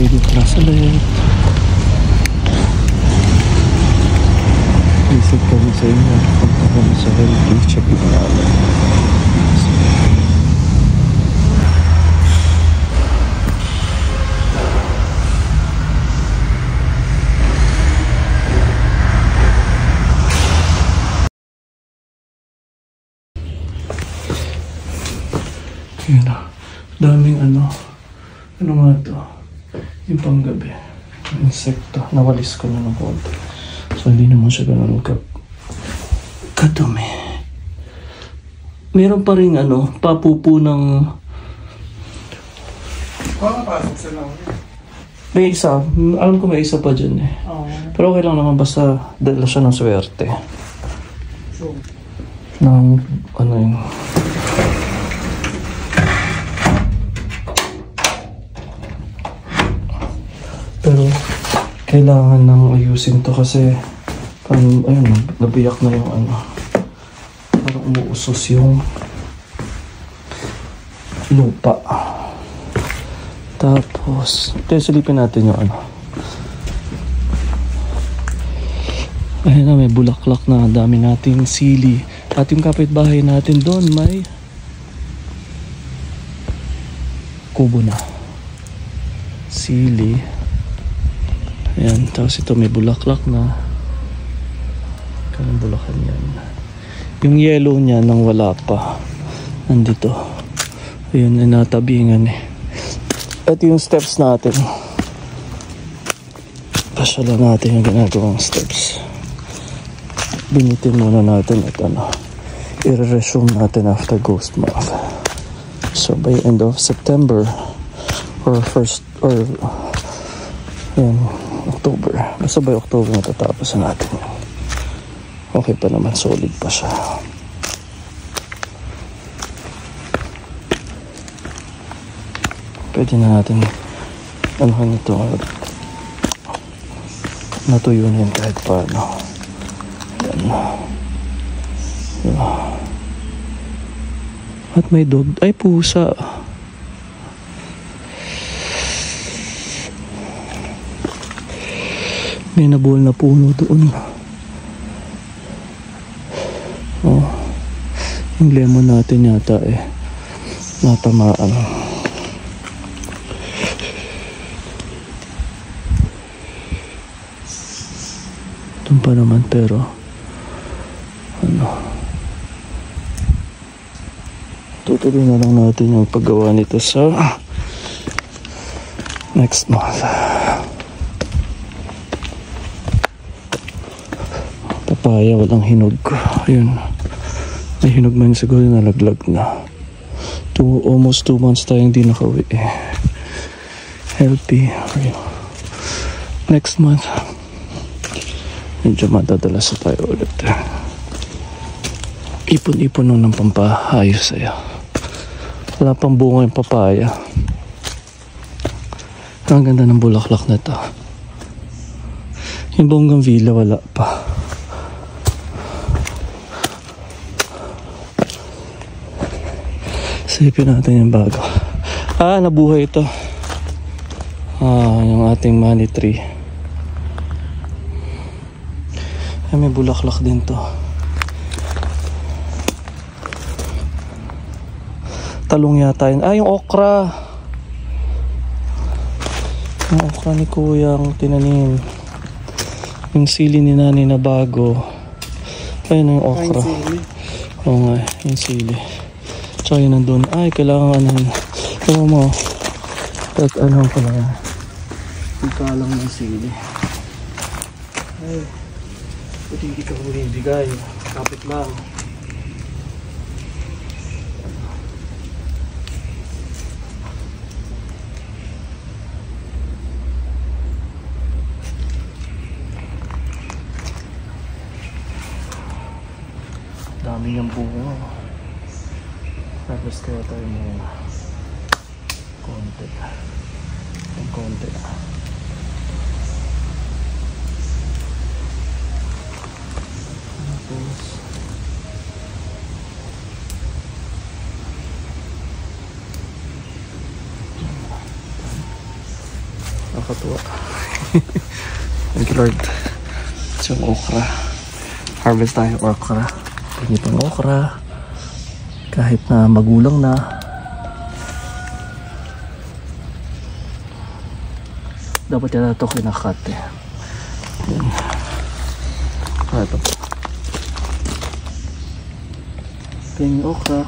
ready class ulit. Visit kami sa inyo. Punta kami sa healthy. Check it out. Yun na. Daming ano nga to? Yung panggabi. Insekto. Nawalis ko na ng konti. So hindi naman siya ganun kadumi. Meron pa rin papupo ng... Makapasok sa lang. May isa. Alam ko may isa pa dyan eh. Pero okay lang naman basta dala siya ng swerte. So, Ng yun. Pero kailangan nang ayusin to kasi parang ayun, nabiyak na yung parang umuusos yung lupa. Tapos silipin natin yung ayun na, may bulaklak na, dami nating sili. At yung kapitbahay natin doon may kubo na sili. Ayan, tapos ito may bulaklak na. Kanang bulakan yan. Yung yellow niya nang wala pa. Nandito. Ayun, natabingan eh. At yung steps natin. Pasyalan natin yung ginagawang steps. Binitin muna natin at i-resume natin after ghost month. So by end of September or yan, October. Basta by October matatapos na natin. Okay pa naman, solid pa siya. Pwede na natin ito natuyo na yan kahit paano. Yan. At may dog. Ay, pusa. May nabuhol na puno doon. Oh. Yung lemon natin yata natamaan. Doon pa naman pero tutuloy na lang natin yung paggawa nito sa next month. Papaya, walang hinog. Ayun. May hinog man siguro, nalaglag na. Almost 2 months tayong hindi nakauwi eh. Healthy. Ayun. Next month, medyo madadalas na tayo ulit. Ipon-ipon nung ng pampahayos sa'yo. Wala pang bunga yung papaya. Ang ganda ng bulaklak na ito. Yung bougainvillea wala pa. Silipin natin yung bago. Nabuhay ito. Yung ating money tree. May bulaklak din to. Talong yata yun. Yung okra. Yung okra ni kuya ang tinanim. Yung sili ni nani na bago. Ayun yung okra. Oo nga, yung sili. Tsaka yun nandun. Kailangan ano mo. At ko lang yan. Ikalang ng sili. Buti hindi ka bumibigay. Kapit lang. Dami niyang bunga. Tapos kaya tayo muna. Konti. Tapos Nakatuwa. Thank you, Lord. Ito yung okra. Harvest tayo okra. Ganitong okra. Kahit na magulang na. Dapat yata ito kinakat eh. Yan. Ito. Ito yung okra.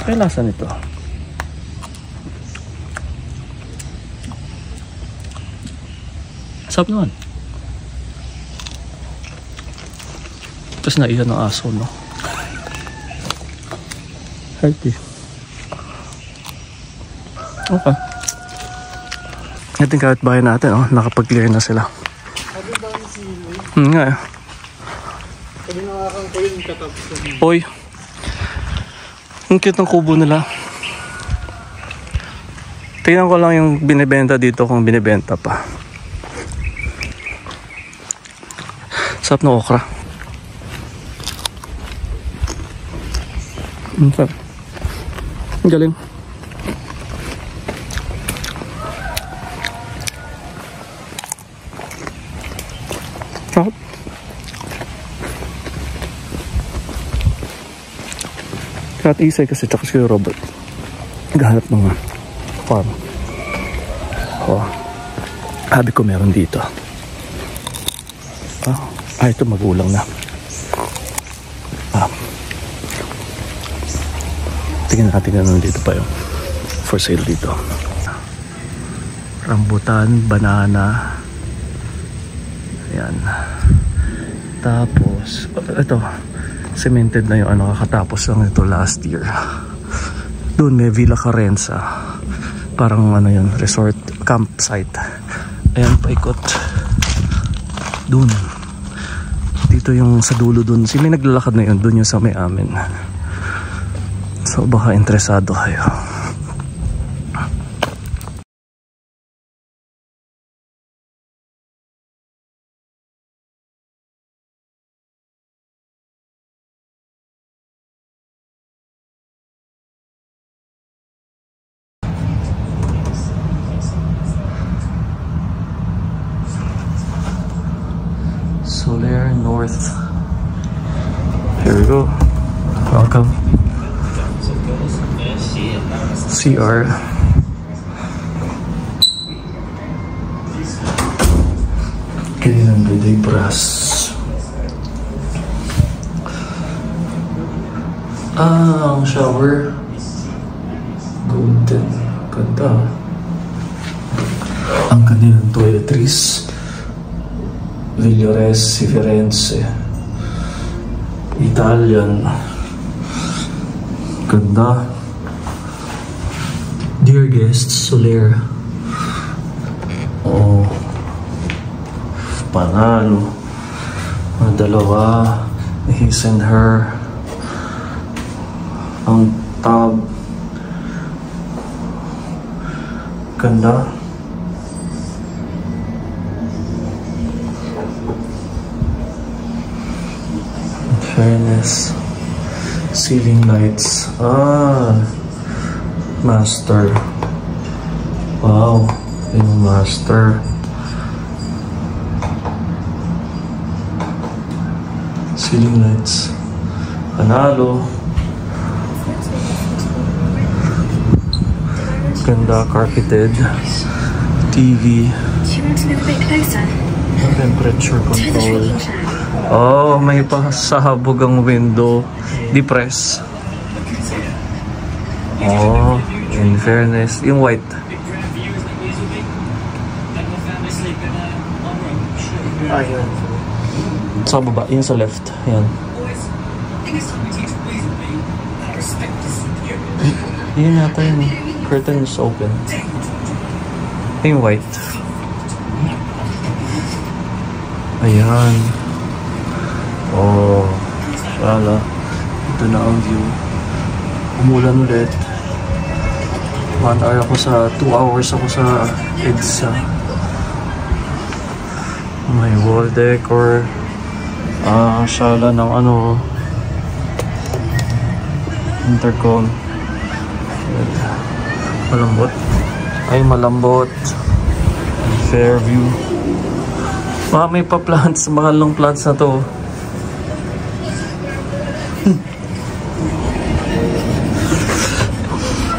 Kaya lasa nito. Sarap naman. Tapos naiyan ng aso, no? Healthy. Okay. Ito yung kahit bahay natin, oh. Nakapag-clear na sila. Sabi ba ang sili? Nga eh. Sabi nakakang ko yung katapos ko. Oy. Ang cute ng kubo nila. Tingnan ko lang yung binibenta dito kung binibenta pa. Sarap na okra. Sarap. Ang galing. Sarap. Kahit isay kasi tsaka si Robert naghahanap ng farm. Oh. Sabi ko meron dito. Ito magulang na. Tingnan natin na nandito pa yung for sale dito. Rambutan, banana. Ayan. Tapos, ito. Cemented na yung ano, kakatapos lang ito last year. Doon may Villa Carenza. Parang ano yun, resort, campsite. Ayan, paikot. Doon. Dito yung sa dulo doon. May naglalakad na yun. Doon yung sa may amin. So baka interesado kayo. Soler North. Here we go. Welcome. CR. Kailan Day Brass. Ang shower. Golden. Ganda. Ang kanilang toiletries. Villoresi, Firenze. Italian. Ganda. Dear guests, Soler. Oh. Panalo. Ang dalawa. His and her. Ang tub. Ganda. Fairness. Ceiling lights. Master. Wow. Yung master. Ceiling lights. Panalo. Ganda, carpeted. TV. Temperature control. Oh, may pasabog ang window. Depress. Oh, in fairness. Yung white. Ayun. Sa baba, yun sa left. Yan. Yun yata yun. Curtain is open. Yung white. Ayan. Oh, sala. Ito na ang view. Umulan ulit. 1 hour ako sa 2 hours ako sa EDSA. May wall decor. Sala ng ano. Intercom. Malambot. Ay, malambot. Fairview. May pa-plants. Mahal ng plants na to.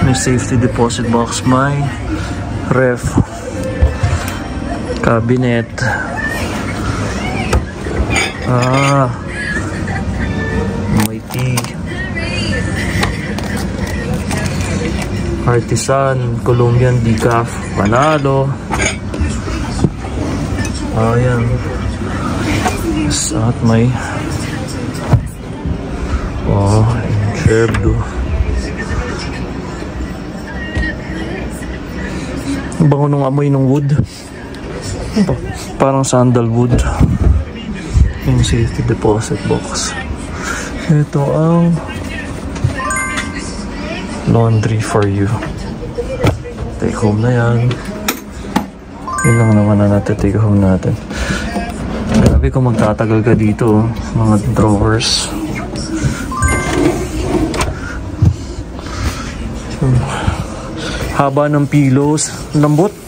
May safety deposit box. May ref. Cabinet. May tea. Artisan, Colombian decaf, panalo. Ayan. At may Cherdo. Ang bango nung amoy ng wood. Parang sandalwood. Yung safety deposit box. Ito ang laundry for you. Take home na yan. Yun lang naman na natin take home natin. Grabe kung magtatagal ka dito. Mga drawers. Haba ng pillows. Lambot.